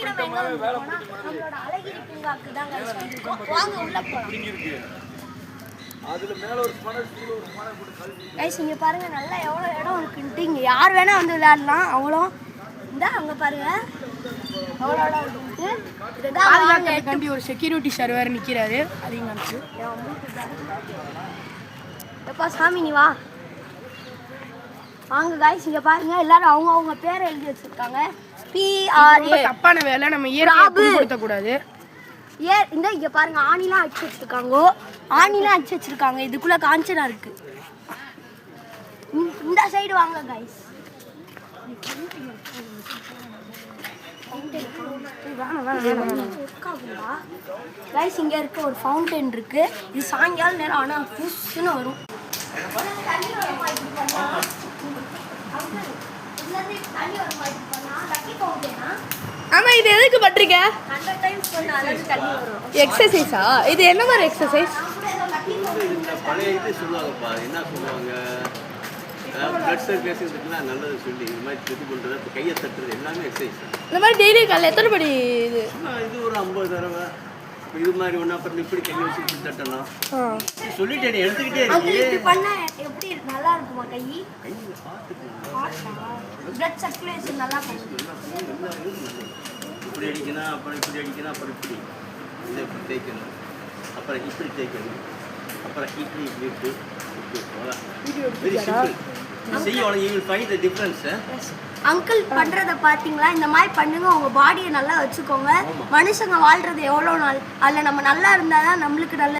நம்ம எங்க வந்திருக்கோம்னா நம்மளோட அழகிரி பூங்காக்கு தான் guys வந்திருக்கோம். வாங்க உள்ள போலாம். அதுல மேல ஒரு ஸ்பனர் கீழ ஒரு ஸ்பனர் போட்டு கழுவி guys இங்க பாருங்க நல்லா எவ்வளவு இடம் இருக்குன்னு. இங்க யார் வேணா வந்து விளையாடலாம். அவ்வளோ இந்த அங்க பாருங்க எவ்வளவு இடம் இருக்கு. இதுதான் வாங்க கண்டி ஒரு செக்யூரிட்டி சார் வேற நிக்கிறாரு. அதையும் காமிச்சு எப்பா சாமி நீ வா. வாங்க guys இங்க பாருங்க எல்லாரும் அவங்க பேரை எழுதி வச்சிருக்காங்க. PRA தப்பான வேலை நம்ம இயற்கையை கொடுத்த கூடாது. இந்த இங்க பாருங்க ஆணிலாம் அடிச்சு வச்சிருக்காங்க. இதுக்குள்ள காஞ்சனா இருக்கு. இந்த சைடு வாங்க guys. guys இங்க இருக்க ஒரு ஃபவுண்டன் இருக்கு. இது சாயங்கால நேரம் ஆனா புஷ்னு வரும். ஆமா இது எதுக்கு பண்றீங்க? 100 டைம்ஸ் பண்ணா அது தண்ணி வரும். எக்ஸசைஸா? இது என்ன மாதிரி எக்ஸசைஸ்? பழைய இது சொல்லுவாங்கப்பா. என்ன சொல்லுவாங்க? பிளட் சர்க்குலேஷன் இருக்குன்னா நல்லது சொல்லி இந்த மாதிரி இது பண்றது, இப்போ கையை தட்டுறது எல்லாமே எக்ஸசைஸ். இந்த மாதிரி டெய்லி காலைல எத்தனை படி இது? இது ஒரு 50 தடவை. இப்போ இது மாதிரி ஒன்றா அப்புறம் இப்படி கை வச்சு இப்படி தட்டணும். சொல்லிட்டேன் நீ எடுத்துக்கிட்டே அது இருக்கு. இப்படி பண்ணா எப்படி நல்லா இருக்குமா கை? கையில் பார்த்துக்கணும். பிளட் சர்க்குலேஷன் நல்லா பண்ணும். இப்படி அடிக்கணும், அப்புறம் இப்படி அடிக்கணும், அப்புறம் இப்படி இதை இப்படி தேய்க்கணும், அப்புறம் இப்படி தேய்க்கணும், அப்புறம் இப்படி இப்படி இப்படி இப்படி போகலாம். Very simple. செய்யணும். You will find the difference. Uncle பண்றத பாத்தீங்களா? இந்த மாதிரி பண்ணுங்க. உங்க பாடியை நல்லா வச்சுக்கோங்க. மனுஷங்க வாழ்றது எவ்வளவு நாள்? அதுல நம்ம நல்லா இருந்தாதான் நம்மளுக்கு நல்ல